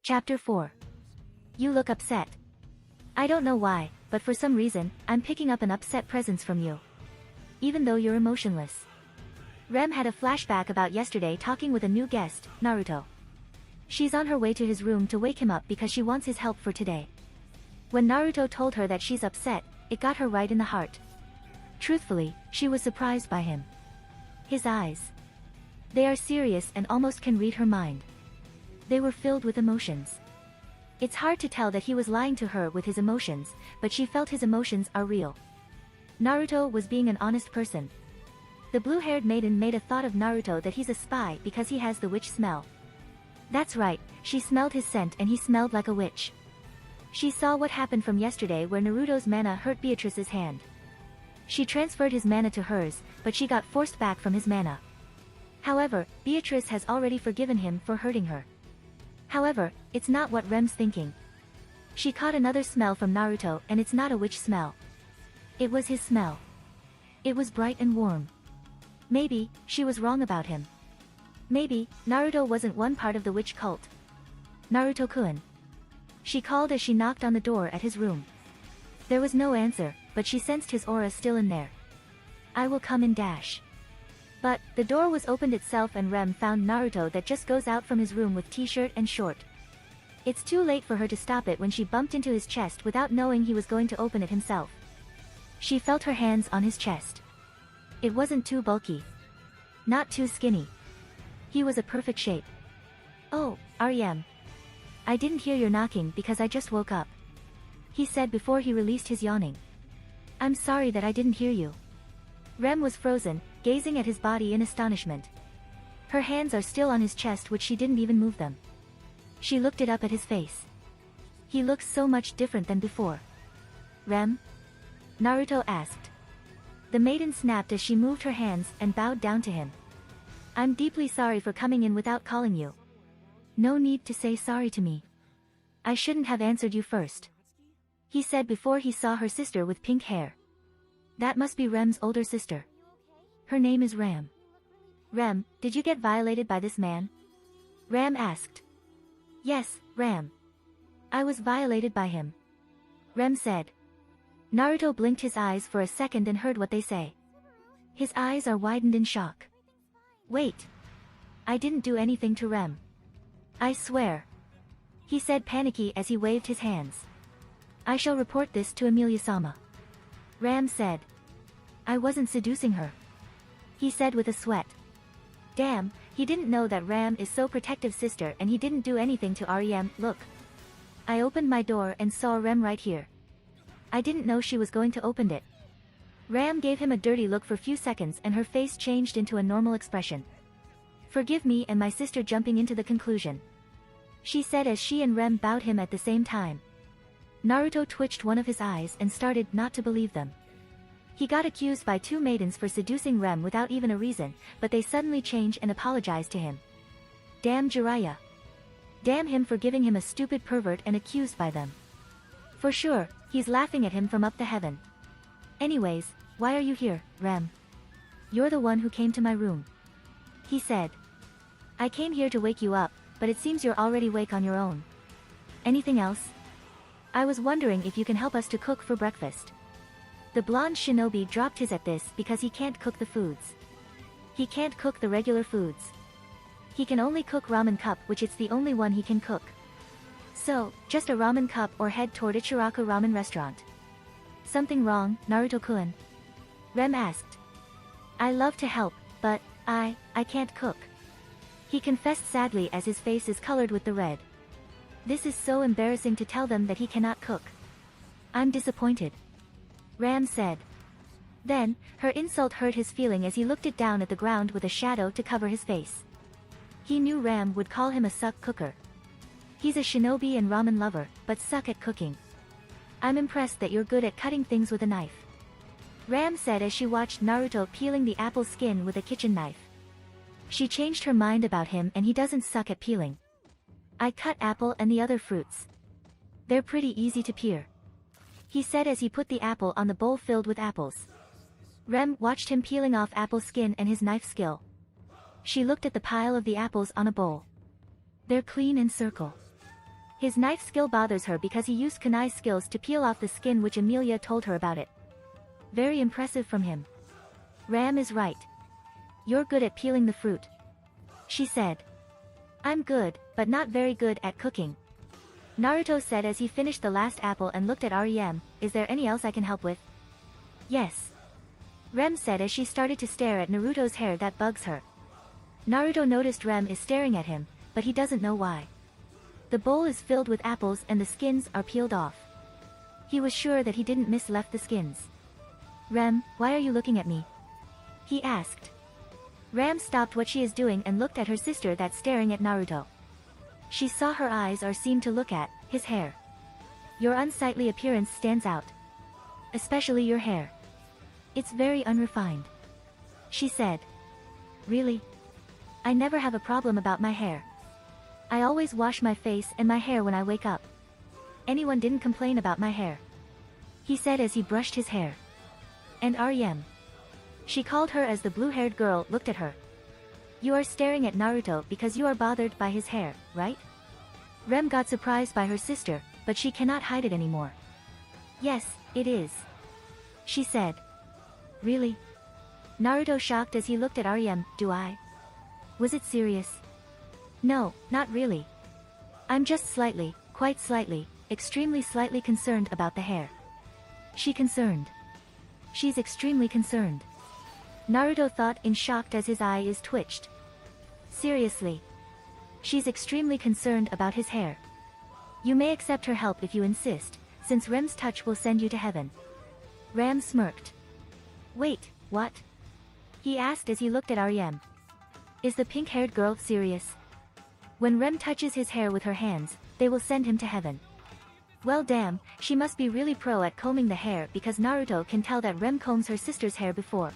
Chapter 4. You look upset. I don't know why, but for some reason, I'm picking up an upset presence from you. Even though you're emotionless. Rem had a flashback about yesterday talking with a new guest, Naruto. She's on her way to his room to wake him up because she wants his help for today. When Naruto told her that she's upset, it got her right in the heart. Truthfully, she was surprised by him. His eyes. They are serious and almost can read her mind. They were filled with emotions. It's hard to tell that he was lying to her with his emotions, but she felt his emotions are real. Naruto was being an honest person. The blue-haired maiden made a thought of Naruto that he's a spy because he has the witch smell. That's right, she smelled his scent and he smelled like a witch. She saw what happened from yesterday where Naruto's mana hurt Beatrice's hand. She transferred his mana to hers, but she got forced back from his mana. However, Beatrice has already forgiven him for hurting her. However, it's not what Rem's thinking. She caught another smell from Naruto and it's not a witch smell. It was his smell. It was bright and warm. Maybe, she was wrong about him. Maybe, Naruto wasn't one part of the witch cult. Naruto-kun. She called as she knocked on the door at his room. There was no answer, but she sensed his aura still in there. I will come in dash. But, the door was opened itself and Rem found Naruto that just goes out from his room with t-shirt and short. It's too late for her to stop it when she bumped into his chest without knowing he was going to open it himself. She felt her hands on his chest. It wasn't too bulky. Not too skinny. He was a perfect shape. Oh, Rem. I didn't hear your knocking because I just woke up. He said before he released his yawning. I'm sorry that I didn't hear you. Rem was frozen, gazing at his body in astonishment. Her hands are still on his chest which she didn't even move them. She looked it up at his face. He looks so much different than before. Rem? Naruto asked. The maiden snapped as she moved her hands and bowed down to him. I'm deeply sorry for coming in without calling you. No need to say sorry to me. I shouldn't have answered you first. He said before he saw her sister with pink hair. That must be Rem's older sister. Her name is Ram. Rem, did you get violated by this man? Ram asked. Yes, Ram. I was violated by him. Rem said. Naruto blinked his eyes for a second and heard what they say. His eyes are widened in shock. Wait. I didn't do anything to Rem. I swear. He said panicky as he waved his hands. I shall report this to Emilia-sama. Ram said. I wasn't seducing her. He said with a sweat. Damn, he didn't know that Ram is so protective sister and he didn't do anything to Rem. Look. I opened my door and saw Rem right here. I didn't know she was going to open it. Ram gave him a dirty look for few seconds and her face changed into a normal expression. Forgive me and my sister jumping into the conclusion. She said as she and Rem bowed him at the same time. Naruto twitched one of his eyes and started not to believe them. He got accused by two maidens for seducing Rem without even a reason, but they suddenly changed and apologized to him. Damn Jiraiya. Damn him for giving him a stupid pervert and accused by them. For sure, he's laughing at him from up to heaven. Anyways, why are you here, Rem? You're the one who came to my room. He said. I came here to wake you up, but it seems you're already awake on your own. Anything else? I was wondering if you can help us to cook for breakfast. The blonde shinobi dropped his at this because he can't cook the foods. He can't cook the regular foods. He can only cook ramen cup which it's the only one he can cook. So, just a ramen cup or head toward Ichiraku ramen restaurant. Something wrong, Naruto-kun? Rem asked. I love to help, but, I can't cook. He confessed sadly as his face is colored with the red. This is so embarrassing to tell them that he cannot cook. I'm disappointed. Ram said. Then, her insult hurt his feeling as he looked it down at the ground with a shadow to cover his face. He knew Ram would call him a suck cooker. He's a shinobi and ramen lover, but suck at cooking. I'm impressed that you're good at cutting things with a knife. Ram said as she watched Naruto peeling the apple skin with a kitchen knife. She changed her mind about him and he doesn't suck at peeling. I cut apple and the other fruits. They're pretty easy to peel. He said as he put the apple on the bowl filled with apples. Rem watched him peeling off apple skin and his knife skill. She looked at the pile of the apples on a bowl. They're clean and circle. His knife skill bothers her because he used kunai's skills to peel off the skin, which Emilia told her about it. Very impressive from him. Ram is right. You're good at peeling the fruit, she said. I'm good, but not very good at cooking, Naruto said as he finished the last apple and looked at Rem. Is there any else I can help with? Yes, Rem said as she started to stare at Naruto's hair that bugs her. Naruto noticed Rem is staring at him, but he doesn't know why. The bowl is filled with apples and the skins are peeled off. He was sure that he didn't left the skins. Rem, why are you looking at me? He asked. Ram stopped what she is doing and looked at her sister that's staring at Naruto. She saw her eyes or seemed to look at his hair. Your unsightly appearance stands out. Especially your hair. It's very unrefined, she said. Really? I never have a problem about my hair. I always wash my face and my hair when I wake up. Anyone didn't complain about my hair, he said as he brushed his hair. And Rem, she called her as the blue-haired girl looked at her. You are staring at Naruto because you are bothered by his hair, right? Rem got surprised by her sister, but she cannot hide it anymore. Yes, it is, she said. Really? Naruto shocked as he looked at Rem. Do I? Was it serious? No, not really. I'm just slightly, quite slightly, extremely slightly concerned about the hair. She concerned. She's extremely concerned, Naruto thought in shock as his eyes twitched. Seriously. She's extremely concerned about his hair. You may accept her help if you insist, since Rem's touch will send you to heaven. Ram smirked. Wait, what? He asked as he looked at Rem. Is the pink-haired girl serious? When Rem touches his hair with her hands, they will send him to heaven. Well damn, she must be really pro at combing the hair because Naruto can tell that Rem combs her sister's hair before.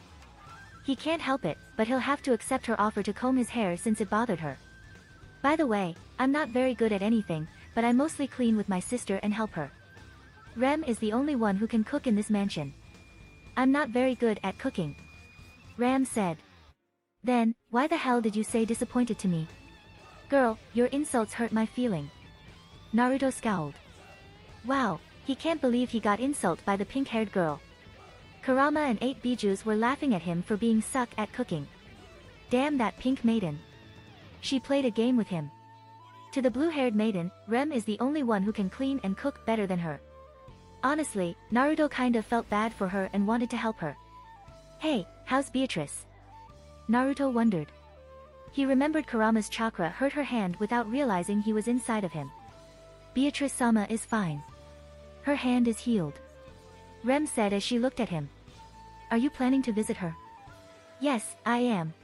He can't help it, but he'll have to accept her offer to comb his hair since it bothered her. By the way, I'm not very good at anything, but I mostly clean with my sister and help her. Rem is the only one who can cook in this mansion. I'm not very good at cooking, Ram said. Then, why the hell did you say disappointed to me? Girl, your insults hurt my feeling. Naruto scowled. Wow, he can't believe he got insulted by the pink-haired girl. Kurama and 8 Bijus were laughing at him for being suck at cooking. Damn that pink maiden. She played a game with him. To the blue-haired maiden, Rem is the only one who can clean and cook better than her. Honestly, Naruto kinda felt bad for her and wanted to help her. Hey, how's Beatrice? Naruto wondered. He remembered Kurama's chakra hurt her hand without realizing he was inside of him. Beatrice-sama is fine. Her hand is healed, Rem said as she looked at him. Are you planning to visit her? Yes, I am.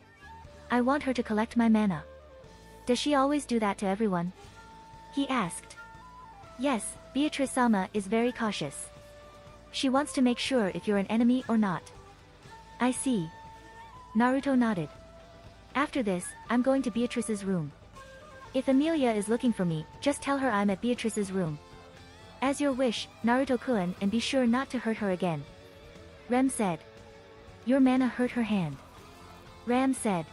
I want her to collect my mana. Does she always do that to everyone? He asked. Yes, Beatrice-sama is very cautious. She wants to make sure if you're an enemy or not. I see. Naruto nodded. After this, I'm going to Beatrice's room. If Emilia is looking for me, just tell her I'm at Beatrice's room. As your wish, Naruto-kun, and be sure not to hurt her again. Rem said. Your mana hurt her hand. Ram said.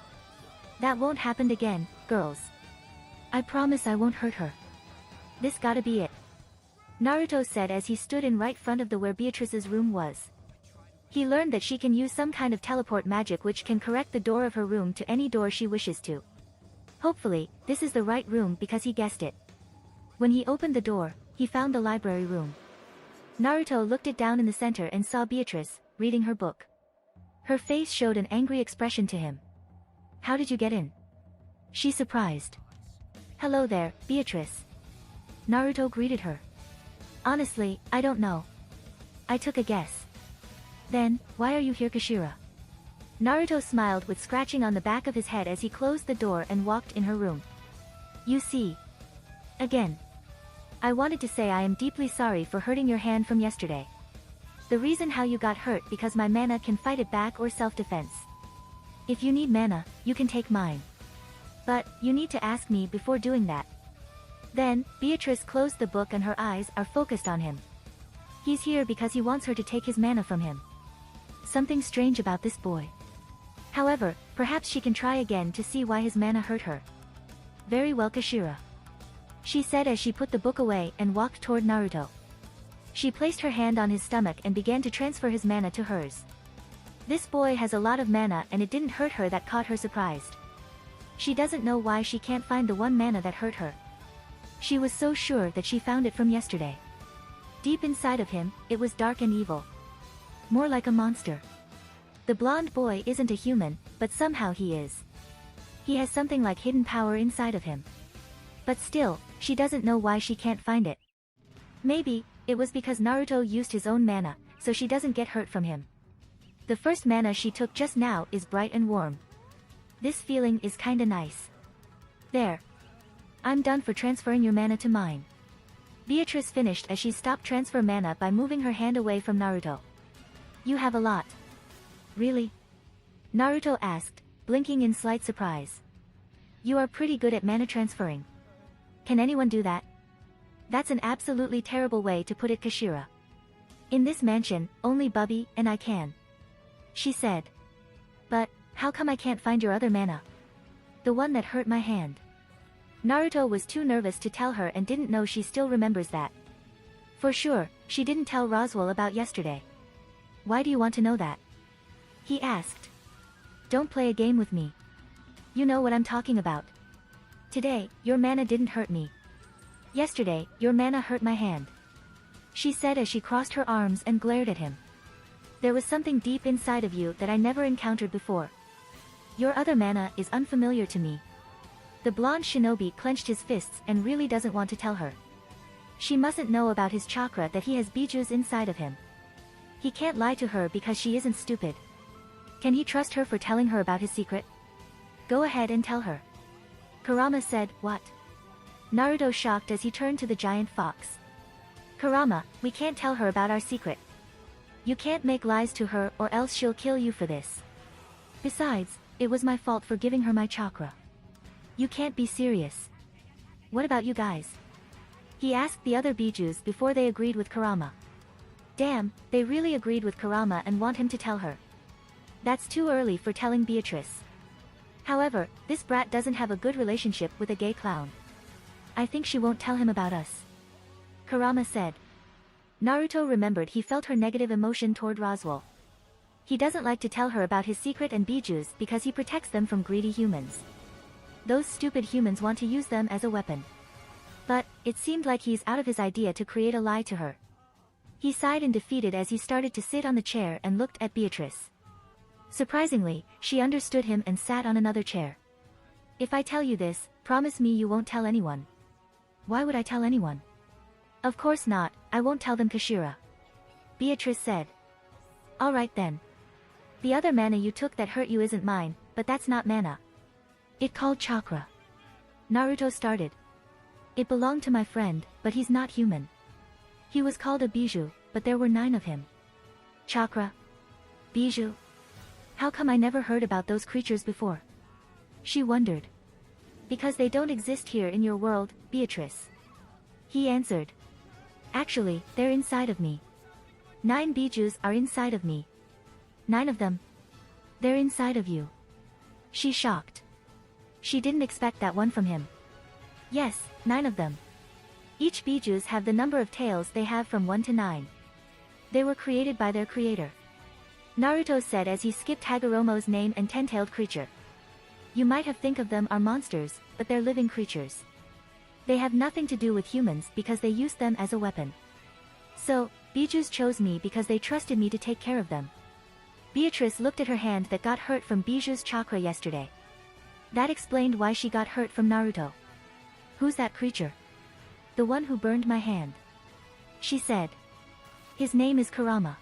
That won't happen again, girls. I promise I won't hurt her. This gotta be it, Naruto said as he stood in right front of the where Beatrice's room was. He learned that she can use some kind of teleport magic which can correct the door of her room to any door she wishes to. Hopefully, this is the right room because he guessed it. When he opened the door, he found the library room. Naruto looked it down in the center and saw Beatrice, reading her book. Her face showed an angry expression to him. How did you get in? She surprised. Hello there, Beatrice. Naruto greeted her. Honestly, I don't know. I took a guess. Then, why are you here, Kashira? Naruto smiled with scratching on the back of his head as he closed the door and walked in her room. You see. Again. I wanted to say I am deeply sorry for hurting your hand from yesterday. The reason how you got hurt because my mana can fight it back or self-defense. If you need mana, you can take mine. But, you need to ask me before doing that. Then, Beatrice closed the book and her eyes are focused on him. He's here because he wants her to take his mana from him. Something strange about this boy. However, perhaps she can try again to see why his mana hurt her. Very well, Kashira. she said as she put the book away and walked toward Naruto. She placed her hand on his stomach and began to transfer his mana to hers. This boy has a lot of mana and it didn't hurt her that caught her surprised. She doesn't know why she can't find the one mana that hurt her. She was so sure that she found it from yesterday. Deep inside of him, it was dark and evil. More like a monster. The blonde boy isn't a human, but somehow he is. He has something like hidden power inside of him. But still, she doesn't know why she can't find it. Maybe, it was because Naruto used his own mana, so she doesn't get hurt from him. The first mana she took just now is bright and warm. This feeling is kinda nice. There. I'm done for transferring your mana to mine. Beatrice finished as she stopped transfer mana by moving her hand away from Naruto. You have a lot. Really? Naruto asked, blinking in slight surprise. You are pretty good at mana transferring. Can anyone do that? That's an absolutely terrible way to put it, Kashira. In this mansion, only Bubby and I can. She said. But, how come I can't find your other mana? The one that hurt my hand. Naruto was too nervous to tell her and didn't know she still remembers that. For sure, she didn't tell Roswell about yesterday. Why do you want to know that? He asked. Don't play a game with me. You know what I'm talking about. Today, your mana didn't hurt me. Yesterday, your mana hurt my hand. She said as she crossed her arms and glared at him. There was something deep inside of you that I never encountered before. Your other mana is unfamiliar to me. The blonde shinobi clenched his fists and really doesn't want to tell her. She mustn't know about his chakra that he has bijus inside of him. He can't lie to her because she isn't stupid. Can he trust her for telling her about his secret? Go ahead and tell her. Kurama said, what? Naruto shocked as he turned to the giant fox. Kurama, we can't tell her about our secret. You can't make lies to her or else she'll kill you for this. Besides, it was my fault for giving her my chakra. You can't be serious. What about you guys? He asked the other bijus before they agreed with Kurama. Damn, they really agreed with Kurama and want him to tell her. That's too early for telling Beatrice. However, this brat doesn't have a good relationship with a gay clown. I think she won't tell him about us. Kurama said. Naruto remembered he felt her negative emotion toward Roswell. He doesn't like to tell her about his secret and bijus because he protects them from greedy humans. Those stupid humans want to use them as a weapon. But, it seemed like he's out of his idea to create a lie to her. He sighed in defeated as he started to sit on the chair and looked at Beatrice. Surprisingly, she understood him and sat on another chair. If I tell you this, promise me you won't tell anyone. Why would I tell anyone? Of course not, I won't tell them, Kashira. Beatrice said. Alright then. The other mana you took that hurt you isn't mine, but that's not mana. It called chakra. Naruto started. It belonged to my friend, but he's not human. He was called a biju, but there were 9 of him. Chakra. Biju. How come I never heard about those creatures before? She wondered. Because they don't exist here in your world, Beatrice. He answered. Actually, they're inside of me. 9 bijus are inside of me. 9 of them. They're inside of you. She shocked. She didn't expect that one from him. Yes, 9 of them. Each bijus have the number of tails they have from 1 to 9. They were created by their creator. Naruto said as he skipped Hagoromo's name and 10-tailed creature. You might have think of them are monsters, but they're living creatures. They have nothing to do with humans because they use them as a weapon. So, bijus chose me because they trusted me to take care of them. Beatrice looked at her hand that got hurt from Biju's chakra yesterday. That explained why she got hurt from Naruto. Who's that creature? The one who burned my hand. She said. His name is Kurama.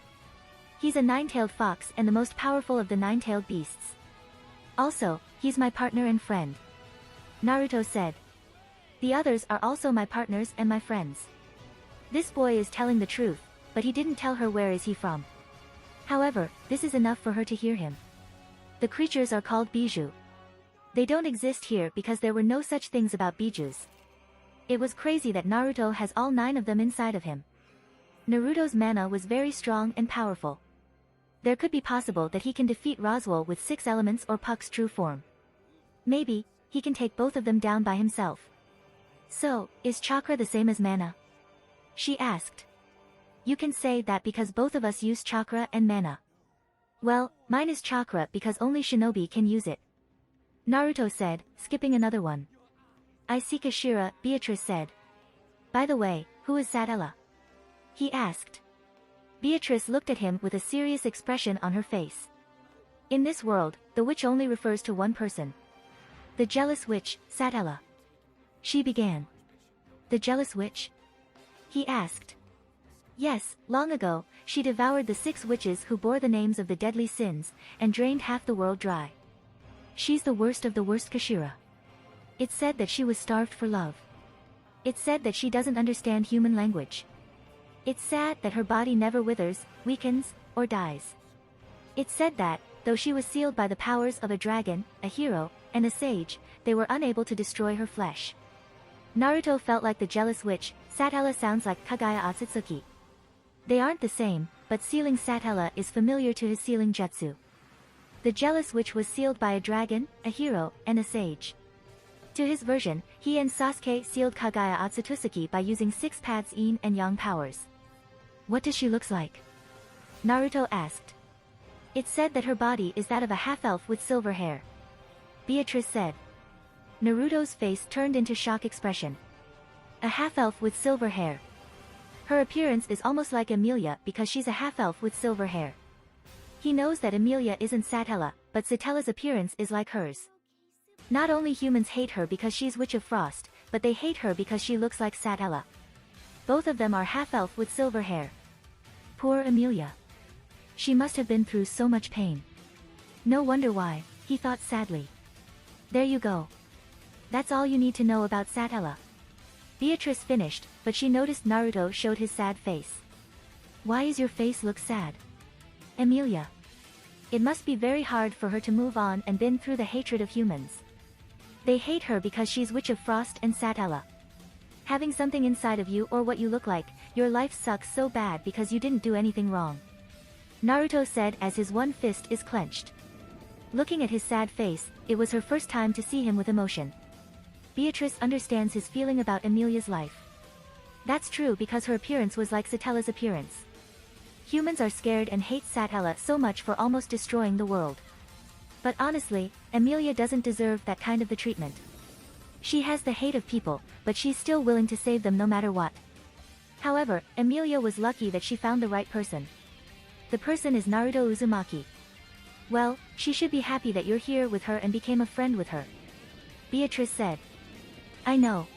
He's a 9-tailed fox and the most powerful of the 9-tailed beasts. Also, he's my partner and friend. Naruto said. The others are also my partners and my friends. This boy is telling the truth, but he didn't tell her where is he from. However, this is enough for her to hear him. The creatures are called biju. They don't exist here because there were no such things about bijus. It was crazy that Naruto has all 9 of them inside of him. Naruto's mana was very strong and powerful. There could be possible that he can defeat Roswell with 6 elements or Puck's true form. Maybe, he can take both of them down by himself. So, is chakra the same as mana? She asked. You can say that because both of us use chakra and mana. Well, mine is chakra because only shinobi can use it. Naruto said, skipping another one. I see Kashira, Beatrice said. By the way, who is Satella? He asked. Beatrice looked at him with a serious expression on her face. In this world, the witch only refers to one person. The jealous witch, Satella. She began. The jealous witch? He asked. Yes, long ago, she devoured the 6 witches who bore the names of the deadly sins, and drained half the world dry. She's the worst of the worst Kashira. It's said that she was starved for love. It's said that she doesn't understand human language. It's sad that her body never withers, weakens, or dies. It's said that, though she was sealed by the powers of a dragon, a hero, and a sage, they were unable to destroy her flesh. Naruto felt like the jealous witch. Satella sounds like Kagaya Atsutsuki. They aren't the same, but sealing Satella is familiar to his sealing jutsu. The jealous witch was sealed by a dragon, a hero, and a sage. To his version, he and Sasuke sealed Kagaya Atsutsuki by using 6 paths yin and yang powers. What does she look like? Naruto asked. It's said that her body is that of a half-elf with silver hair. Beatrice said. Naruto's face turned into shock expression. A half-elf with silver hair. Her appearance is almost like Emilia because she's a half-elf with silver hair. He knows that Emilia isn't Satella, but Satella's appearance is like hers. Not only humans hate her because she's Witch of Frost, but they hate her because she looks like Satella. Both of them are half-elf with silver hair. Poor Emilia. She must have been through so much pain. No wonder why, he thought sadly. There you go. That's all you need to know about Satella. Beatrice finished, but she noticed Naruto showed his sad face. Why is your face look sad? Emilia. It must be very hard for her to move on and been through the hatred of humans. They hate her because she's Witch of Frost and Satella. Having something inside of you or what you look like, your life sucks so bad because you didn't do anything wrong. Naruto said as his one fist is clenched. Looking at his sad face, it was her first time to see him with emotion. Beatrice understands his feeling about Emilia's life. That's true because her appearance was like Satella's appearance. Humans are scared and hate Satella so much for almost destroying the world. But honestly, Emilia doesn't deserve that kind of the treatment. She has the hate of people, but she's still willing to save them no matter what. However, Emilia was lucky that she found the right person. The person is Naruto Uzumaki. Well, she should be happy that you're here with her and became a friend with her. Beatrice said. I know.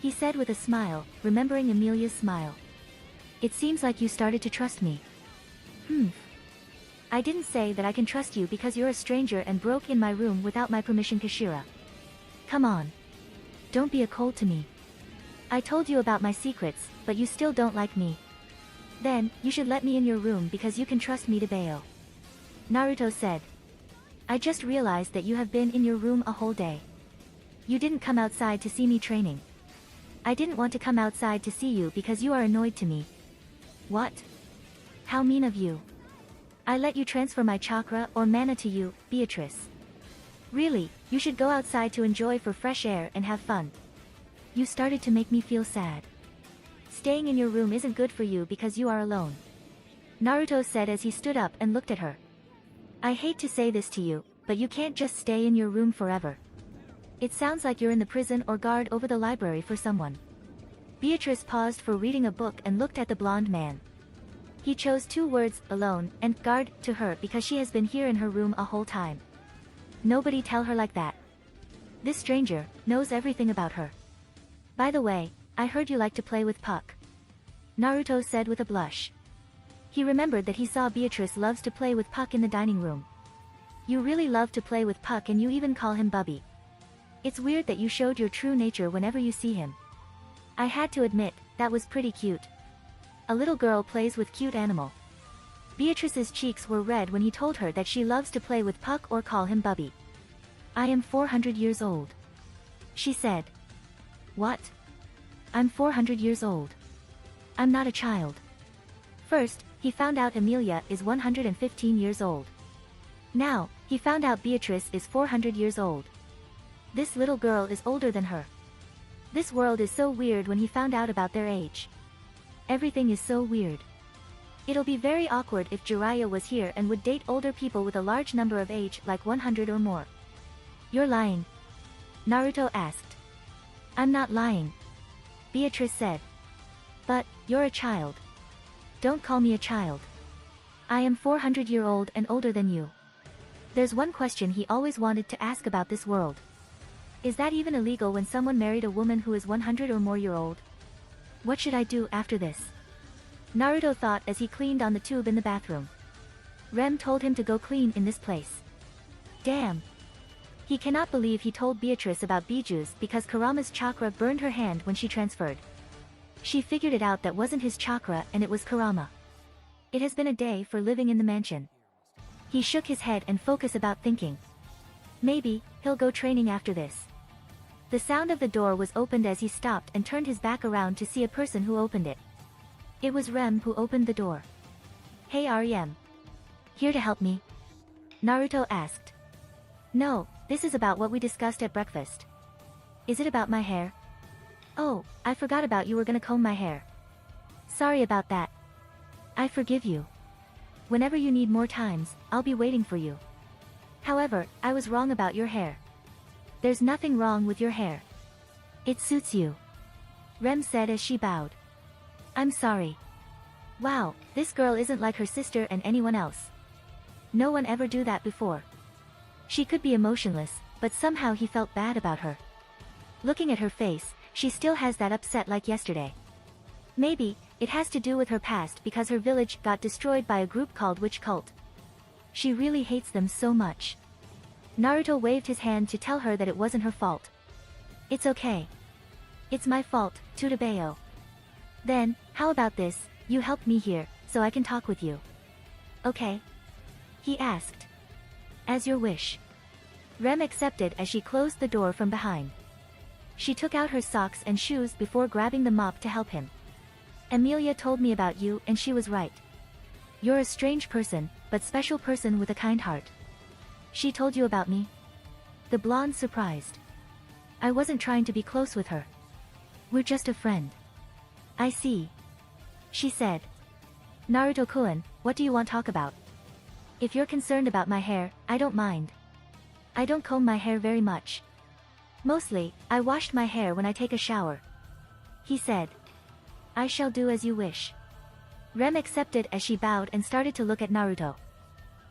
He said with a smile, remembering Emilia's smile. It seems like you started to trust me. I didn't say that I can trust you because you're a stranger and broke in my room without my permission, Kashira. Come on. Don't be a cold to me. I told you about my secrets, but you still don't like me. Then, you should let me in your room because you can trust me to bail. Naruto said. I just realized that you have been in your room a whole day. You didn't come outside to see me training. I didn't want to come outside to see you because you are annoyed to me. What? How mean of you. I let you transfer my chakra or mana to you, Beatrice. Really, you should go outside to enjoy for fresh air and have fun. You started to make me feel sad. Staying in your room isn't good for you because you are alone. Naruto said as he stood up and looked at her. I hate to say this to you, but you can't just stay in your room forever. It sounds like you're in the prison or guard over the library for someone. Beatrice paused for reading a book and looked at the blonde man. He chose 2 words, alone, and guard, to her because she has been here in her room a whole time. Nobody tell her like that. This stranger knows everything about her. By the way, I heard you like to play with Puck. Naruto said with a blush. He remembered that he saw Beatrice loves to play with Puck in the dining room. You really love to play with Puck and you even call him Bubby. It's weird that you showed your true nature whenever you see him. I had to admit, that was pretty cute. A little girl plays with cute animal. Beatrice's cheeks were red when he told her that she loves to play with Puck or call him Bubby. I am 400 years old. She said. What? I'm 400 years old. I'm not a child. First, he found out Emilia is 115 years old. Now, he found out Beatrice is 400 years old. This little girl is older than her. This world is so weird when he found out about their age. Everything is so weird. It'll be very awkward if Jiraiya was here and would date older people with a large number of age, like 100 or more. You're lying. Naruto asked. I'm not lying. Beatrice said. But, you're a child. Don't call me a child. I am 400-year-old and older than you. There's one question he always wanted to ask about this world. Is that even illegal when someone married a woman who is 100 or more year old? What should I do after this? Naruto thought as he cleaned on the tube in the bathroom. Rem told him to go clean in this place. Damn. He cannot believe he told Beatrice about Biju's because Kurama's chakra burned her hand when she transferred. She figured it out that wasn't his chakra and it was Kurama. It has been a day for living in the mansion. He shook his head and focused about thinking. Maybe, he'll go training after this. The sound of the door was opened as he stopped and turned his back around to see a person who opened it. It was Rem who opened the door. Hey REM. Here to help me? Naruto asked. No, this is about what we discussed at breakfast. Is it about my hair? Oh, I forgot about you were gonna comb my hair. Sorry about that. I forgive you. Whenever you need more times, I'll be waiting for you. However, I was wrong about your hair. There's nothing wrong with your hair. It suits you. Rem said as she bowed. I'm sorry. Wow, this girl isn't like her sister and anyone else. No one ever do that before. She could be emotionless, but somehow he felt bad about her. Looking at her face, she still has that upset like yesterday. Maybe, it has to do with her past because her village got destroyed by a group called Witch Cult. She really hates them so much. Naruto waved his hand to tell her that it wasn't her fault. It's okay. It's my fault, Tsutabeo. Then, how about this, you help me here, so I can talk with you. Okay? He asked. As your wish. Rem accepted as she closed the door from behind. She took out her socks and shoes before grabbing the mop to help him. Emilia told me about you and she was right. You're a strange person, but special person with a kind heart. She told you about me? The blonde surprised. I wasn't trying to be close with her. We're just a friend. I see. She said. Naruto-kun, what do you want to talk about? If you're concerned about my hair, I don't mind. I don't comb my hair very much. Mostly, I washed my hair when I take a shower. He said. I shall do as you wish. Rem accepted as she bowed and started to look at Naruto.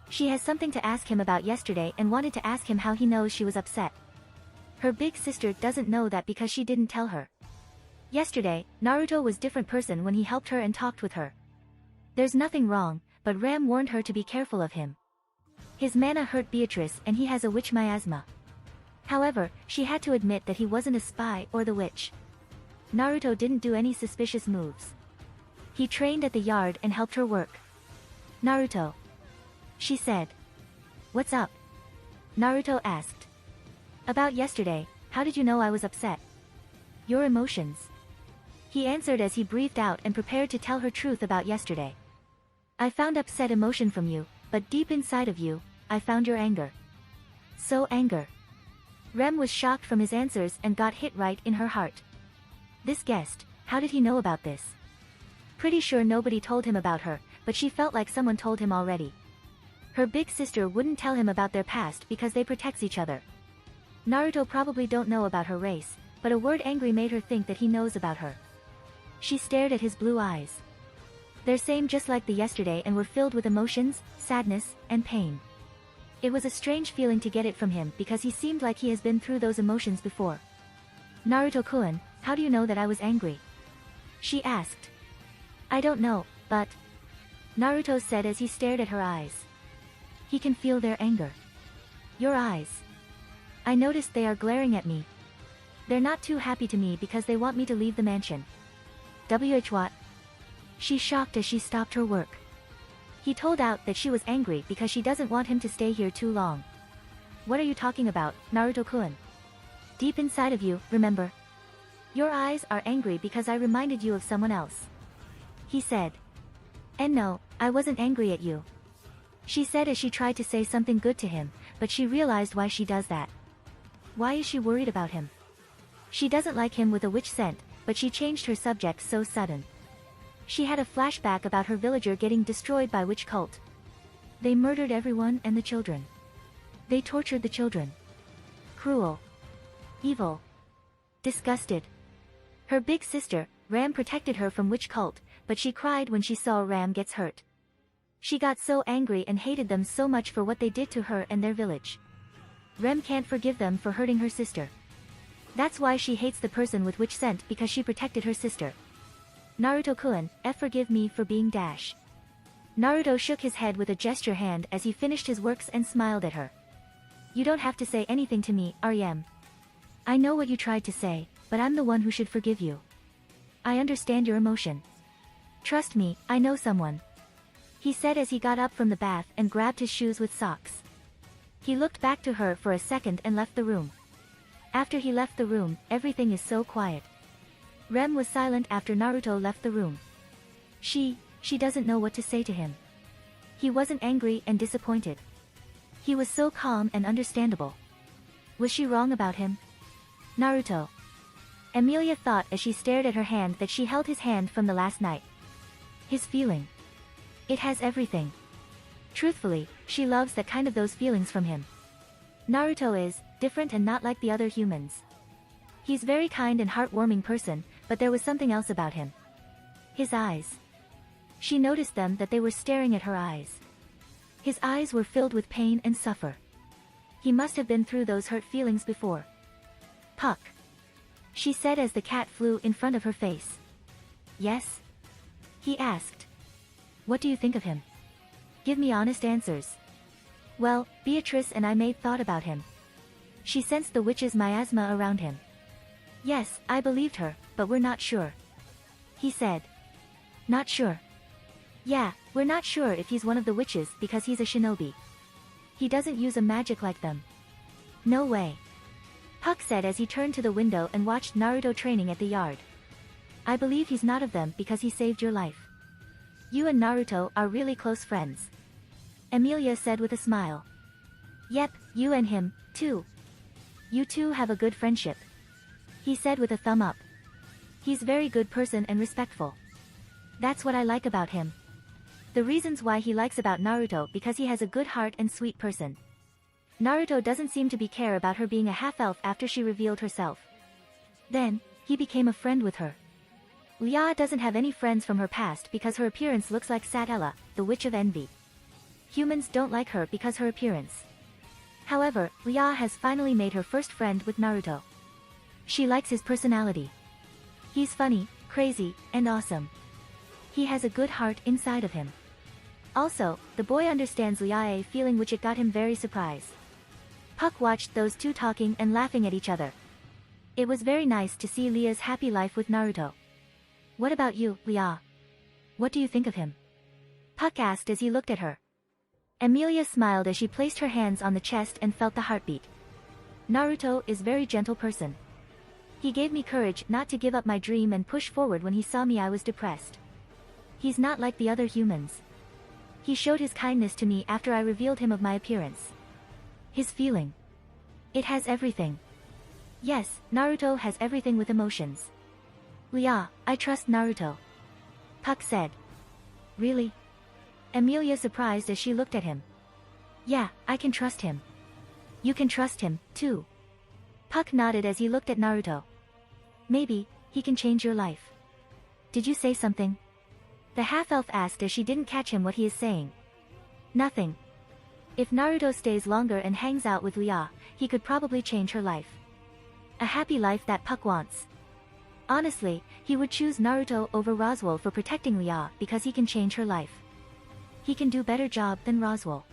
She has something to ask him about yesterday and wanted to ask him how he knows she was upset. Her big sister doesn't know that because she didn't tell her. Yesterday, Naruto was a different person when he helped her and talked with her. There's nothing wrong, but Ram warned her to be careful of him. His mana hurt Beatrice and he has a witch miasma. However, she had to admit that he wasn't a spy or the witch. Naruto didn't do any suspicious moves. He trained at the yard and helped her work. Naruto. She said. What's up? Naruto asked. About yesterday, how did you know I was upset? Your emotions. He answered as he breathed out and prepared to tell her truth about yesterday. I found upset emotion from you, but deep inside of you, I found your anger. So anger. Rem was shocked from his answers and got hit right in her heart. This guest, how did he know about this? Pretty sure nobody told him about her, but she felt like someone told him already. Her big sister wouldn't tell him about their past because they protect each other. Naruto probably don't know about her race, but a word angry made her think that he knows about her. She stared at his blue eyes. They're same just like the yesterday and were filled with emotions, sadness, and pain. It was a strange feeling to get it from him because he seemed like he has been through those emotions before. Naruto-kun, how do you know that I was angry? She asked. I don't know, but... Naruto said as he stared at her eyes. He can feel their anger. Your eyes. I noticed they are glaring at me. They're not too happy to me because they want me to leave the mansion. What? She shocked as she stopped her work. He told out that she was angry because she doesn't want him to stay here too long. What are you talking about, Naruto-kun? Deep inside of you, remember? Your eyes are angry because I reminded you of someone else. He said. And no, I wasn't angry at you. She said as she tried to say something good to him, but she realized why she does that. Why is she worried about him? She doesn't like him with a witch scent, but she changed her subject so sudden. She had a flashback about her villager getting destroyed by witch cult. They murdered everyone and the children. They tortured the children. Cruel. Evil. Disgusted. Her big sister, Ram, protected her from witch cult, but she cried when she saw Ram gets hurt. She got so angry and hated them so much for what they did to her and their village. Rem can't forgive them for hurting her sister. That's why she hates the person with witch scent, because she protected her sister. Naruto-kun, forgive me for being dash. Naruto shook his head with a gesture hand as he finished his works and smiled at her. You don't have to say anything to me, Aryem. I know what you tried to say, but I'm the one who should forgive you. I understand your emotion. Trust me, I know someone. He said as he got up from the bath and grabbed his shoes with socks. He looked back to her for a second and left the room. After he left the room, everything is so quiet. Rem was silent after Naruto left the room. She doesn't know what to say to him. He wasn't angry and disappointed. He was so calm and understandable. Was she wrong about him? Naruto. Emilia thought as she stared at her hand that she held his hand from the last night. His feeling. It has everything. Truthfully, she loves that kind of those feelings from him. Naruto is different and not like the other humans. He's very kind and heartwarming person, but there was something else about him. His eyes. She noticed them, that they were staring at her eyes. His eyes were filled with pain and suffer. He must have been through those hurt feelings before. Puck. She said as the cat flew in front of her face. Yes? He asked. What do you think of him? Give me honest answers. Well, Beatrice and I made thought about him. She sensed the witch's miasma around him. Yes, I believed her, but we're not sure. He said. Not sure. Yeah, we're not sure if he's one of the witches because he's a shinobi. He doesn't use a magic like them. No way. Puck said as he turned to the window and watched Naruto training at the yard. I believe he's not of them because he saved your life. You and Naruto are really close friends. Emilia said with a smile. Yep, you and him, too. You two have a good friendship. He said with a thumb up. He's very good person and respectful. That's what I like about him. The reasons why he likes about Naruto because he has a good heart and sweet person. Naruto doesn't seem to be care about her being a half-elf after she revealed herself. Then, he became a friend with her. Lia doesn't have any friends from her past because her appearance looks like Satella, the Witch of Envy. Humans don't like her because her appearance. However, Lia has finally made her first friend with Naruto. She likes his personality. He's funny, crazy, and awesome. He has a good heart inside of him. Also, the boy understands Lia's feeling, which it got him very surprised. Puck watched those two talking and laughing at each other. It was very nice to see Lia's happy life with Naruto. What about you, Lia? What do you think of him? Puck asked as he looked at her. Emilia smiled as she placed her hands on the chest and felt the heartbeat. Naruto is very gentle person. He gave me courage not to give up my dream and push forward when he saw me I was depressed. He's not like the other humans. He showed his kindness to me after I revealed him of my appearance. His feeling. It has everything. Yes, Naruto has everything with emotions. Lia, I trust Naruto. Puck said. Really? Emilia surprised as she looked at him. Yeah, I can trust him. You can trust him, too. Puck nodded as he looked at Naruto. Maybe, he can change your life. Did you say something? The half-elf asked as she didn't catch him what he is saying. Nothing. If Naruto stays longer and hangs out with Lia, he could probably change her life. A happy life that Puck wants. Honestly, he would choose Naruto over Roswell for protecting Lia because he can change her life. He can do better job than Roswell.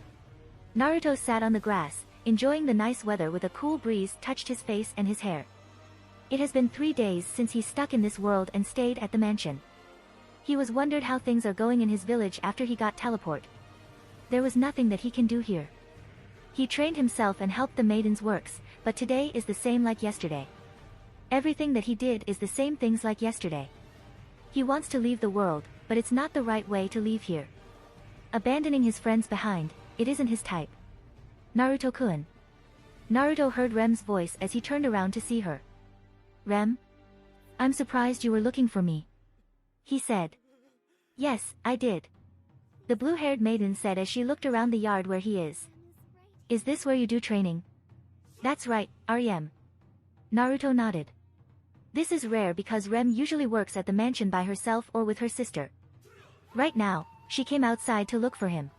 Naruto sat on the grass, enjoying the nice weather with a cool breeze touched his face and his hair. It has been 3 days since he's stuck in this world and stayed at the mansion. He was wondered how things are going in his village after he got teleport. There was nothing that he can do here. He trained himself and helped the maidens works, but today is the same like yesterday. Everything that he did is the same things like yesterday. He wants to leave the world, but it's not the right way to leave here. Abandoning his friends behind, it isn't his type. Naruto-kun. Naruto heard Rem's voice as he turned around to see her. Rem? I'm surprised you were looking for me. He said. Yes, I did. The blue-haired maiden said as she looked around the yard where he is. Is this where you do training? That's right, Rem. Naruto nodded. This is rare because Rem usually works at the mansion by herself or with her sister. Right now, she came outside to look for him.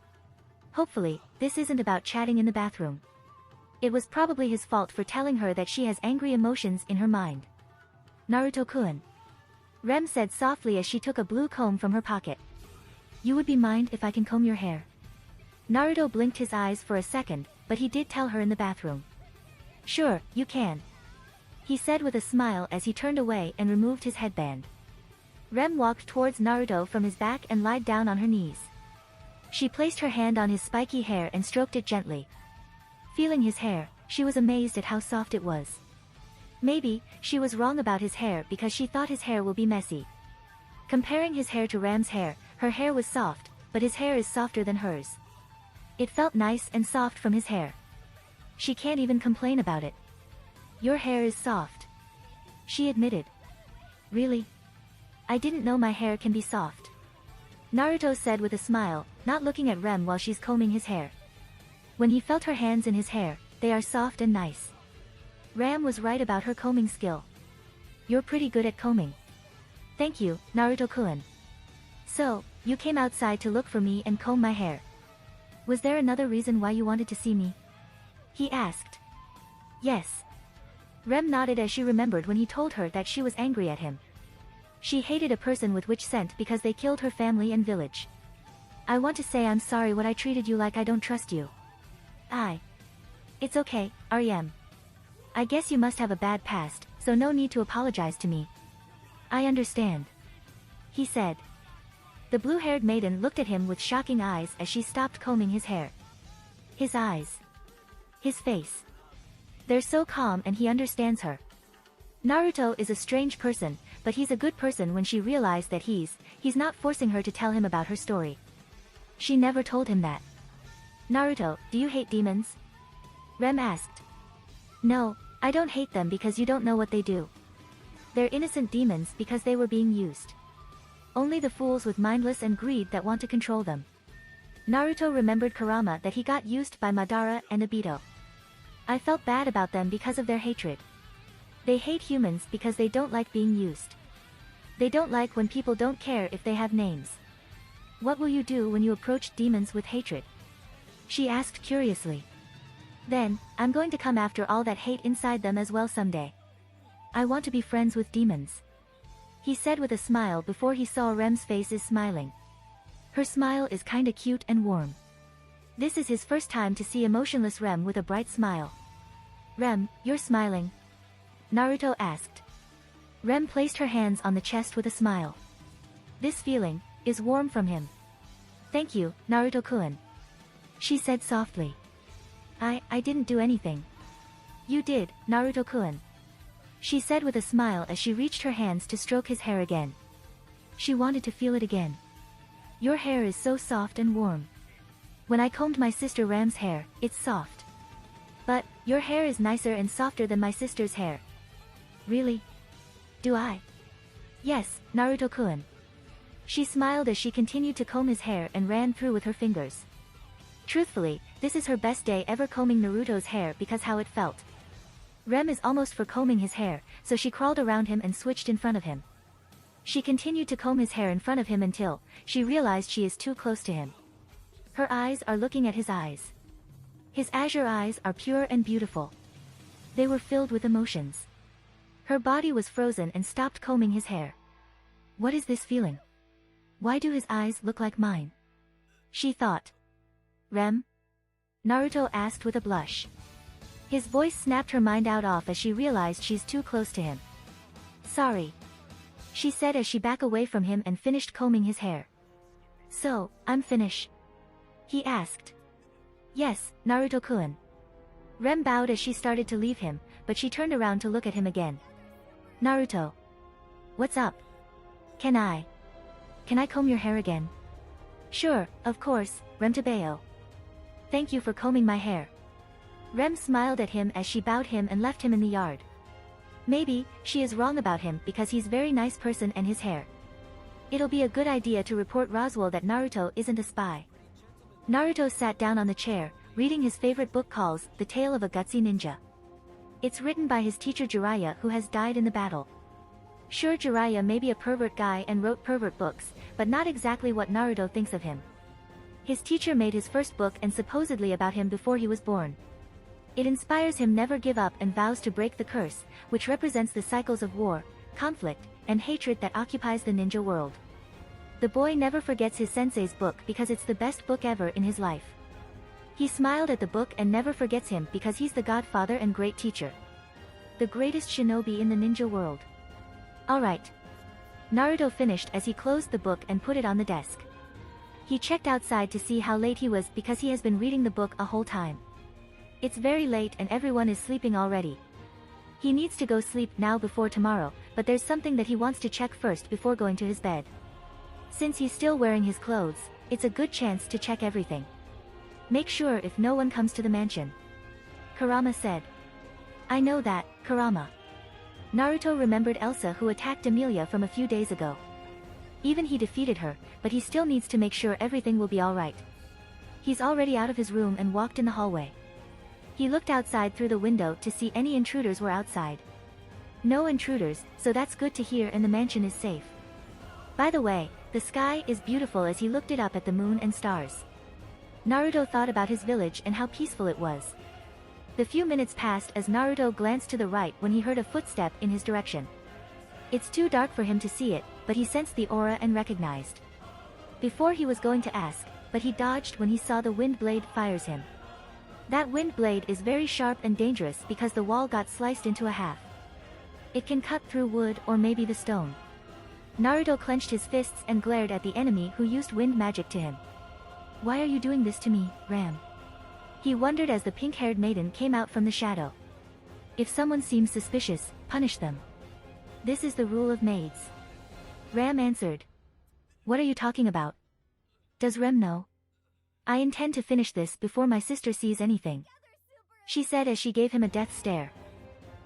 Hopefully, this isn't about chatting in the bathroom. It was probably his fault for telling her that she has angry emotions in her mind. Naruto-kun. Rem said softly as she took a blue comb from her pocket. You would be mind if I can comb your hair? Naruto blinked his eyes for a second, but he did tell her in the bathroom. Sure, you can. He said with a smile as he turned away and removed his headband. Rem walked towards Naruto from his back and lied down on her knees. She placed her hand on his spiky hair and stroked it gently. Feeling his hair, she was amazed at how soft it was. Maybe, she was wrong about his hair because she thought his hair will be messy. Comparing his hair to Ram's hair, her hair was soft, but his hair is softer than hers. It felt nice and soft from his hair. She can't even complain about it. Your hair is soft. She admitted. Really? I didn't know my hair can be soft. Naruto said with a smile, not looking at Rem while she's combing his hair. When he felt her hands in his hair, they are soft and nice. Ram was right about her combing skill. You're pretty good at combing. Thank you, Naruto-kun. So, you came outside to look for me and comb my hair. Was there another reason why you wanted to see me? He asked. Yes. Rem nodded as she remembered when he told her that she was angry at him. She hated a person with witch scent because they killed her family and village. I want to say I'm sorry what I treated you like I don't trust you. It's okay, Rem. I guess you must have a bad past, so no need to apologize to me. I understand. He said. The blue-haired maiden looked at him with shocking eyes as she stopped combing his hair. His eyes. His face. They're so calm and he understands her. Naruto is a strange person, but he's a good person when she realized that he's not forcing her to tell him about her story. She never told him that. Naruto, do you hate demons? Rem asked. No, I don't hate them because you don't know what they do. They're innocent demons because they were being used. Only the fools with mindless and greed that want to control them. Naruto remembered Kurama that he got used by Madara and Obito. I felt bad about them because of their hatred. They hate humans because they don't like being used. They don't like when people don't care if they have names. What will you do when you approach demons with hatred? She asked curiously. Then, I'm going to come after all that hate inside them as well someday. I want to be friends with demons. He said with a smile before he saw Rem's face is smiling. Her smile is kinda cute and warm. This is his first time to see emotionless Rem with a bright smile. Rem, you're smiling? Naruto asked. Rem placed her hands on the chest with a smile. This feeling is warm from him. Thank you, Naruto-kun. She said softly. I didn't do anything. You did, Naruto-kun. She said with a smile as she reached her hands to stroke his hair again. She wanted to feel it again. Your hair is so soft and warm. When I combed my sister Ram's hair, it's soft. But, your hair is nicer and softer than my sister's hair. Really? Do I? Yes, Naruto-kun. She smiled as she continued to comb his hair and ran through with her fingers. Truthfully, this is her best day ever combing Naruto's hair because how it felt. Rem is almost for combing his hair, so she crawled around him and switched in front of him. She continued to comb his hair in front of him until she realized she is too close to him. Her eyes are looking at his eyes. His azure eyes are pure and beautiful. They were filled with emotions. Her body was frozen and stopped combing his hair. What is this feeling? Why do his eyes look like mine? She thought. Rem? Naruto asked with a blush. His voice snapped her mind off as she realized she's too close to him. Sorry. She said as she backed away from him and finished combing his hair. So, I'm finished? He asked. Yes, Naruto-kun. Rem bowed as she started to leave him, but she turned around to look at him again. Naruto. What's up? Can I comb your hair again? Sure, of course, Rem-tabeo. Thank you for combing my hair. Rem smiled at him as she bowed him and left him in the yard. Maybe, she is wrong about him because he's very nice person and his hair. It'll be a good idea to report Roswell that Naruto isn't a spy. Naruto sat down on the chair, reading his favorite book called The Tale of a Gutsy Ninja. It's written by his teacher Jiraiya who has died in the battle. Sure, Jiraiya may be a pervert guy and wrote pervert books, but not exactly what Naruto thinks of him. His teacher made his first book and supposedly about him before he was born. It inspires him never give up and vows to break the curse, which represents the cycles of war, conflict, and hatred that occupies the ninja world. The boy never forgets his sensei's book because it's the best book ever in his life. He smiled at the book and never forgets him because he's the godfather and great teacher. The greatest shinobi in the ninja world. Alright. Naruto finished as he closed the book and put it on the desk. He checked outside to see how late he was because he has been reading the book a whole time. It's very late and everyone is sleeping already. He needs to go sleep now before tomorrow, but there's something that he wants to check first before going to his bed. Since he's still wearing his clothes, it's a good chance to check everything. Make sure if no one comes to the mansion. Kurama said. I know that, Kurama. Naruto remembered Elsa who attacked Emilia from a few days ago. Even he defeated her, but he still needs to make sure everything will be alright. He's already out of his room and walked in the hallway. He looked outside through the window to see any intruders were outside. No intruders, so that's good to hear and the mansion is safe. By the way, the sky is beautiful as he looked it up at the moon and stars. Naruto thought about his village and how peaceful it was. The few minutes passed as Naruto glanced to the right when he heard a footstep in his direction. It's too dark for him to see it, but he sensed the aura and recognized. Before he was going to ask, but he dodged when he saw the wind blade fires him. That wind blade is very sharp and dangerous because the wall got sliced into a half. It can cut through wood or maybe the stone. Naruto clenched his fists and glared at the enemy who used wind magic to him. Why are you doing this to me, Ram? He wondered as the pink-haired maiden came out from the shadow. If someone seems suspicious, punish them. This is the rule of maids. Ram answered. What are you talking about? Does Rem know? I intend to finish this before my sister sees anything. She said as she gave him a death stare.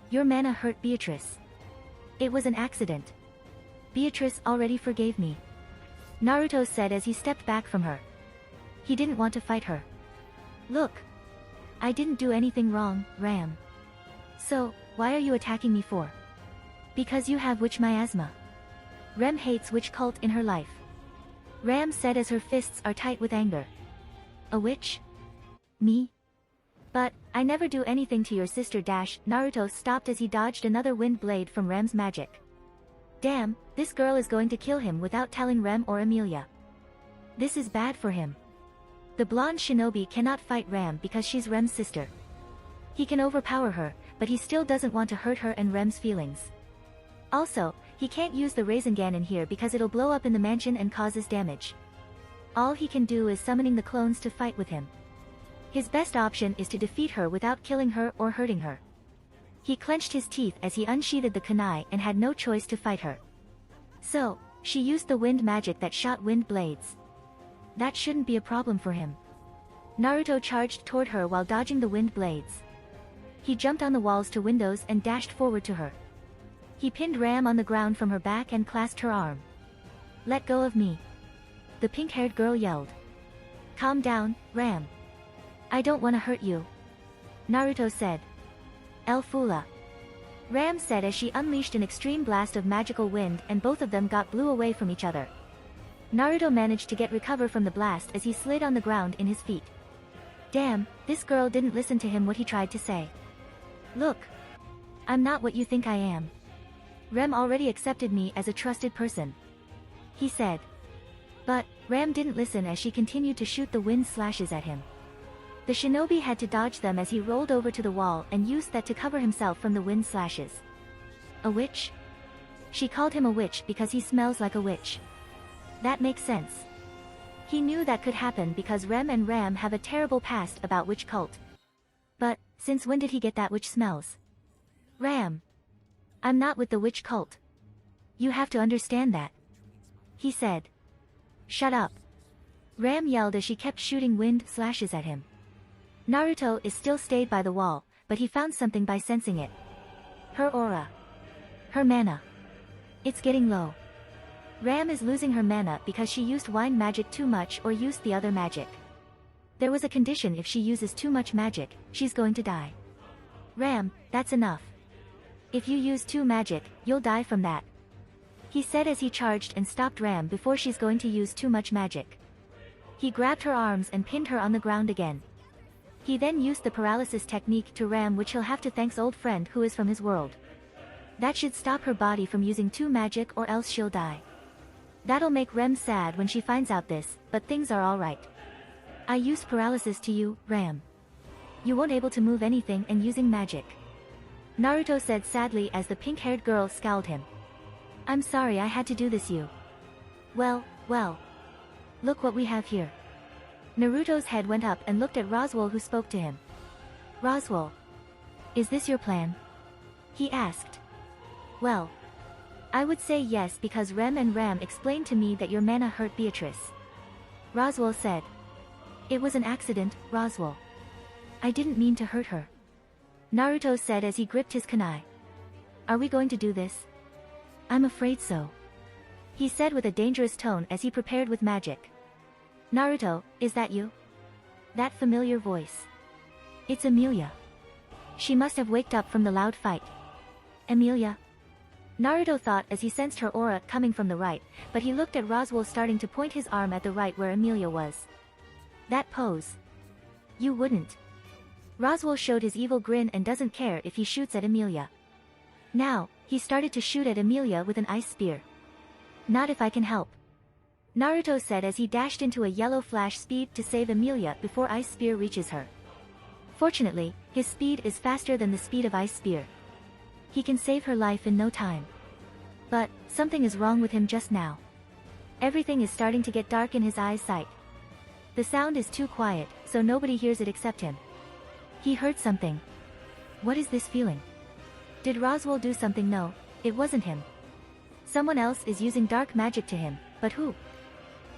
Your mana hurt Beatrice. It was an accident. Beatrice already forgave me. Naruto said as he stepped back from her. He didn't want to fight her. Look. I didn't do anything wrong, Ram. So, why are you attacking me for? Because you have witch miasma. Rem hates witch cult in her life. Ram said as her fists are tight with anger. A witch? Me? But, I never do anything to your sister dash. Naruto stopped as he dodged another wind blade from Rem's magic. Damn, this girl is going to kill him without telling Rem or Emilia. This is bad for him. The blonde shinobi cannot fight Ram because she's Rem's sister. He can overpower her, but he still doesn't want to hurt her and Rem's feelings. Also, he can't use the Rasengan in here because it'll blow up in the mansion and causes damage. All he can do is summoning the clones to fight with him. His best option is to defeat her without killing her or hurting her. He clenched his teeth as he unsheathed the kunai and had no choice to fight her. So, she used the wind magic that shot wind blades. That shouldn't be a problem for him. Naruto charged toward her while dodging the wind blades. He jumped on the walls to windows and dashed forward to her. He pinned Ram on the ground from her back and clasped her arm. Let go of me. The pink-haired girl yelled. Calm down, Ram. I don't want to hurt you. Naruto said. El Fula. Ram said as she unleashed an extreme blast of magical wind and both of them blew away from each other. Naruto managed to recover from the blast as he slid on the ground in his feet. Damn, this girl didn't listen to him what he tried to say. Look. I'm not what you think I am. Rem already accepted me as a trusted person. He said. But, Ram didn't listen as she continued to shoot the wind slashes at him. The shinobi had to dodge them as he rolled over to the wall and used that to cover himself from the wind slashes. A witch? She called him a witch because he smells like a witch. That makes sense. He knew that could happen because Rem and Ram have a terrible past about witch cult. But, since when did he get that witch smells? Ram. I'm not with the witch cult. You have to understand that. He said. Shut up. Ram yelled as she kept shooting wind slashes at him. Naruto is still stayed by the wall, but he found something by sensing it. Her aura. Her mana. It's getting low. Ram is losing her mana because she used wine magic too much or used the other magic. There was a condition: if she uses too much magic, she's going to die. Ram, that's enough. If you use too magic, you'll die from that. He said as he charged and stopped Ram before she's going to use too much magic. He grabbed her arms and pinned her on the ground again. He then used the paralysis technique to Ram, which he'll have to thanks old friend who is from his world. That should stop her body from using too magic, or else she'll die. That'll make Rem sad when she finds out this, but things are alright. I used paralysis to you, Ram. You won't able to move anything and using magic. Naruto said sadly as the pink-haired girl scowled him. I'm sorry I had to do this you. Well. Look what we have here. Naruto's head went up and looked at Roswell, who spoke to him. Roswell. Is this your plan? He asked. Well. I would say yes, because Rem and Ram explained to me that your mana hurt Beatrice. Roswell said. It was an accident, Roswell. I didn't mean to hurt her. Naruto said as he gripped his kunai. Are we going to do this? I'm afraid so. He said with a dangerous tone as he prepared with magic. Naruto, is that you? That familiar voice. It's Emilia. She must have waked up from the loud fight. Emilia? Naruto thought as he sensed her aura coming from the right, but he looked at Roswell starting to point his arm at the right where Emilia was. That pose. You wouldn't. Roswell showed his evil grin and doesn't care if he shoots at Emilia. Now, he started to shoot at Emilia with an ice spear. Not if I can help. Naruto said as he dashed into a yellow flash speed to save Emilia before ice spear reaches her. Fortunately, his speed is faster than the speed of ice spear. He can save her life in no time. But, something is wrong with him just now. Everything is starting to get dark in his eyesight. The sound is too quiet, so nobody hears it except him. He heard something. What is this feeling? Did Roswell do something? No, it wasn't him. Someone else is using dark magic to him, but who?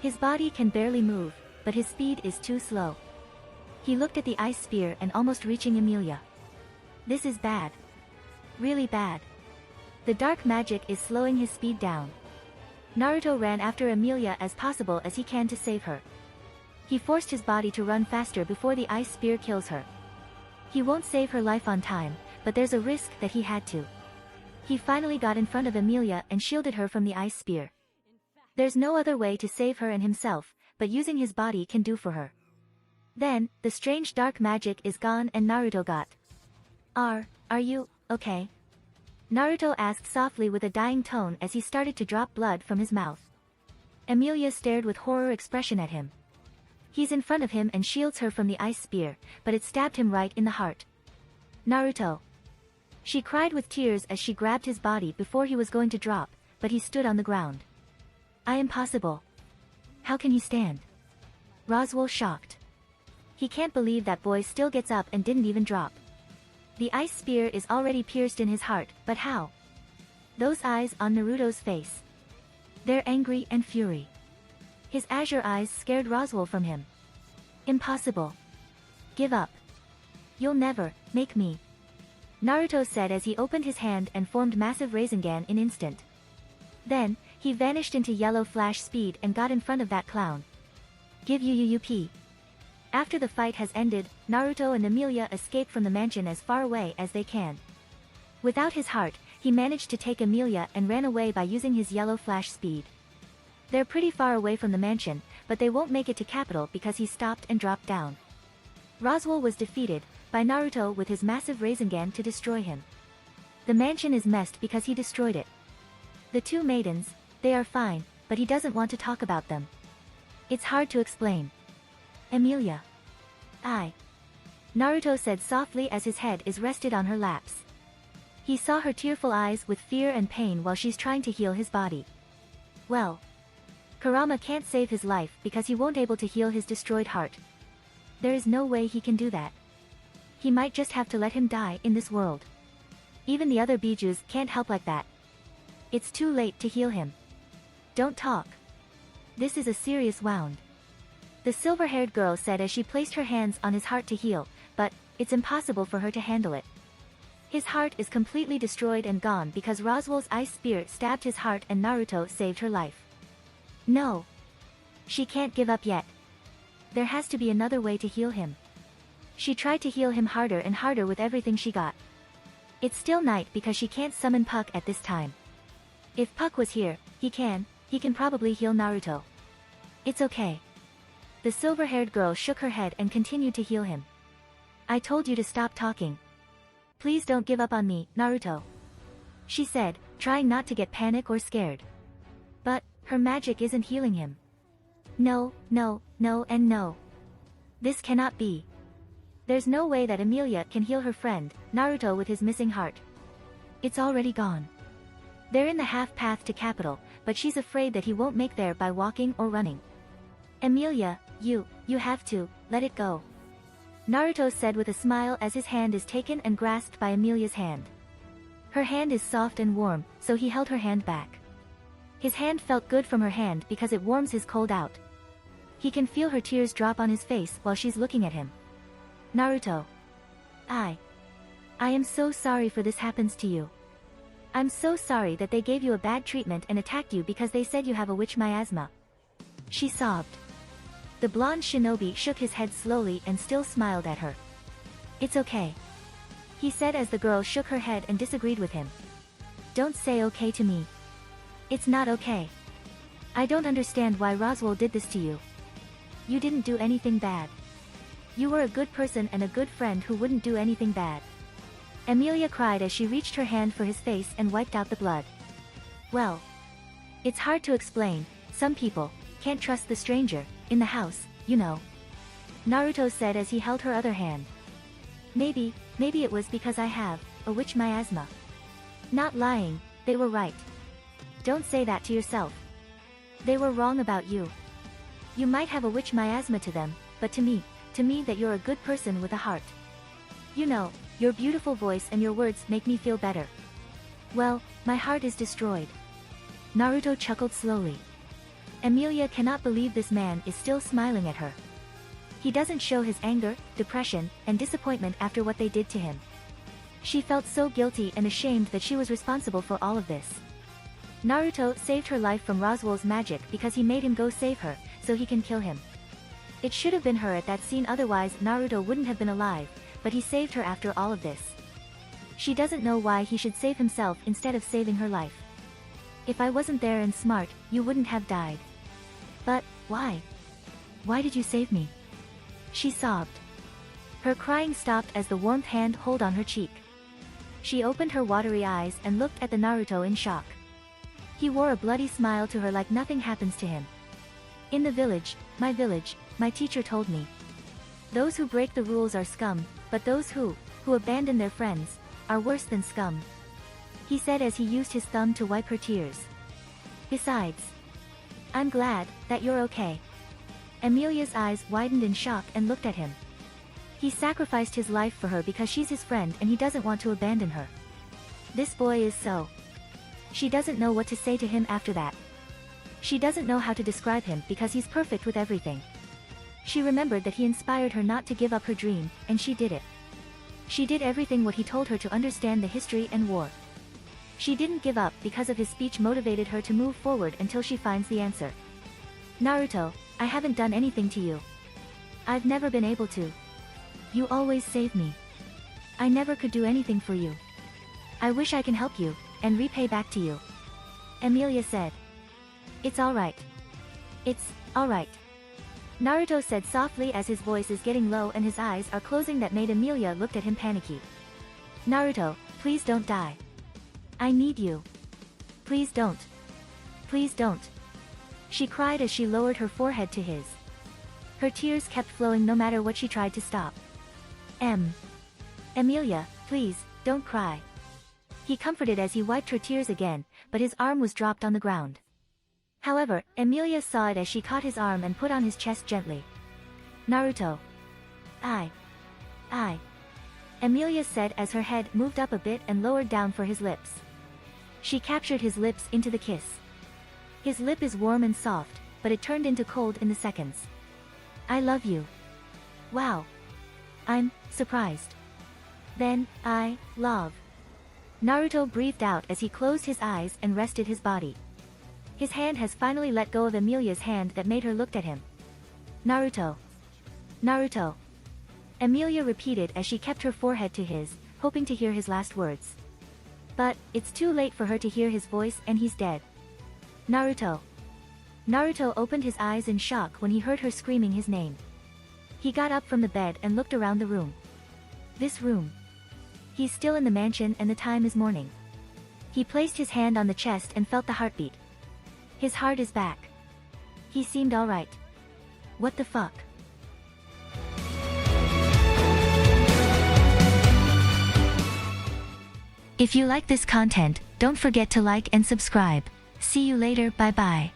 His body can barely move, but his speed is too slow. He looked at the ice spear and almost reaching Emilia. This is bad. Really bad. The dark magic is slowing his speed down. Naruto ran after Emilia as possible as he can to save her. He forced his body to run faster before the ice spear kills her. He won't save her life on time, but there's a risk that he had to. He finally got in front of Emilia and shielded her from the ice spear. There's no other way to save her and himself, but using his body can do for her. Then, the strange dark magic is gone and Naruto got. Are you, okay? Naruto asked softly with a dying tone as he started to drop blood from his mouth. Emilia stared with horror expression at him. He's in front of him and shields her from the ice spear, but it stabbed him right in the heart. Naruto. She cried with tears as she grabbed his body before he was going to drop, but he stood on the ground. Impossible. How can he stand? Roswell shocked. He can't believe that boy still gets up and didn't even drop. The ice spear is already pierced in his heart, but how? Those eyes on Naruto's face. They're angry and fury. His azure eyes scared Roswell from him. Impossible. Give up. You'll never make me. Naruto said as he opened his hand and formed massive Rasengan in instant. Then, he vanished into yellow flash speed and got in front of that clown. Give UUUP. After the fight has ended, Naruto and Emilia escape from the mansion as far away as they can. Without his heart, he managed to take Emilia and ran away by using his yellow flash speed. They're pretty far away from the mansion, but they won't make it to capital because he stopped and dropped down. Roswell was defeated by Naruto with his massive Rasengan to destroy him. The mansion is messed because he destroyed it. The two maidens, they are fine, but he doesn't want to talk about them. It's hard to explain. Emilia. Naruto said softly as his head is rested on her laps. He saw her tearful eyes with fear and pain while she's trying to heal his body. Well. Kurama can't save his life because he won't able to heal his destroyed heart. There is no way he can do that. He might just have to let him die in this world. Even the other Bijus can't help like that. It's too late to heal him. Don't talk. This is a serious wound. The silver-haired girl said as she placed her hands on his heart to heal, but it's impossible for her to handle it. His heart is completely destroyed and gone because Roswell's ice spear stabbed his heart and Naruto saved her life. No. She can't give up yet. There has to be another way to heal him. She tried to heal him harder and harder with everything she got. It's still night because she can't summon Puck at this time. If Puck was here, he can probably heal Naruto. It's okay. The silver-haired girl shook her head and continued to heal him. I told you to stop talking. Please don't give up on me, Naruto. She said, trying not to get panic or scared. But, her magic isn't healing him. No, no, no and no. This cannot be. There's no way that Emilia can heal her friend, Naruto with his missing heart. It's already gone. They're in the half path to capital, but she's afraid that he won't make there by walking or running. Emilia, you have to, let it go. Naruto said with a smile as his hand is taken and grasped by Emilia's hand. Her hand is soft and warm, so he held her hand back. His hand felt good from her hand because it warms his cold out. He can feel her tears drop on his face while she's looking at him. Naruto. I am so sorry for this happens to you. I'm so sorry that they gave you a bad treatment and attacked you because they said you have a witch miasma. She sobbed. The blonde shinobi shook his head slowly and still smiled at her. It's okay. He said as the girl shook her head and disagreed with him. Don't say okay to me. It's not okay. I don't understand why Roswell did this to you. You didn't do anything bad. You were a good person and a good friend who wouldn't do anything bad. Emilia cried as she reached her hand for his face and wiped out the blood. Well, it's hard to explain, some people can't trust the stranger in the house, you know. Naruto said as he held her other hand. Maybe it was because I have a witch miasma. Not lying, they were right. Don't say that to yourself. They were wrong about you. You might have a witch miasma to them, but to me that you're a good person with a heart. You know, your beautiful voice and your words make me feel better. Well, my heart is destroyed. Naruto chuckled slowly. Emilia cannot believe this man is still smiling at her. He doesn't show his anger, depression, and disappointment after what they did to him. She felt so guilty and ashamed that she was responsible for all of this. Naruto saved her life from Roswell's magic because he made him go save her, so he can kill him. It should have been her at that scene, otherwise Naruto wouldn't have been alive, but he saved her after all of this. She doesn't know why he should save himself instead of saving her life. If I wasn't there and smart, you wouldn't have died. But, why? Why did you save me? She sobbed. Her crying stopped as the warm hand hold on her cheek. She opened her watery eyes and looked at the Naruto in shock. He wore a bloody smile to her like nothing happens to him. In the village, my teacher told me. Those who break the rules are scum, but those who abandon their friends, are worse than scum. He said as he used his thumb to wipe her tears. Besides, I'm glad that you're okay. Emilia's eyes widened in shock and looked at him. He sacrificed his life for her because she's his friend and he doesn't want to abandon her. This boy is so. She doesn't know what to say to him after that. She doesn't know how to describe him because he's perfect with everything. She remembered that he inspired her not to give up her dream, and she did it. She did everything what he told her to understand the history and war. She didn't give up because of his speech motivated her to move forward until she finds the answer. Naruto, I haven't done anything to you. I've never been able to. You always save me. I never could do anything for you. I wish I can help you, and repay back to you. Emilia said. It's alright. It's alright. Naruto said softly as his voice is getting low and his eyes are closing that made Emilia looked at him panicky. Naruto, please don't die. I need you. Please don't. Please don't. She cried as she lowered her forehead to his. Her tears kept flowing no matter what she tried to stop. Emilia, please, don't cry. He comforted as he wiped her tears again, but his arm was dropped on the ground. However, Emilia saw it as she caught his arm and put on his chest gently. Naruto. I. Emilia said as her head moved up a bit and lowered down for his lips. She captured his lips into the kiss. His lip is warm and soft, but it turned into cold in the seconds. I love you. Wow. I'm surprised. Then, I love Naruto breathed out as he closed his eyes and rested his body. His hand has finally let go of Emilia's hand that made her look at him. Naruto. Naruto. Emilia repeated as she kept her forehead to his, hoping to hear his last words. But, it's too late for her to hear his voice and he's dead. Naruto. Naruto opened his eyes in shock when he heard her screaming his name. He got up from the bed and looked around the room. This room. He's still in the mansion and the time is morning. He placed his hand on the chest and felt the heartbeat. His heart is back. He seemed alright. What the fuck? If you like this content, don't forget to like and subscribe. See you later, bye bye.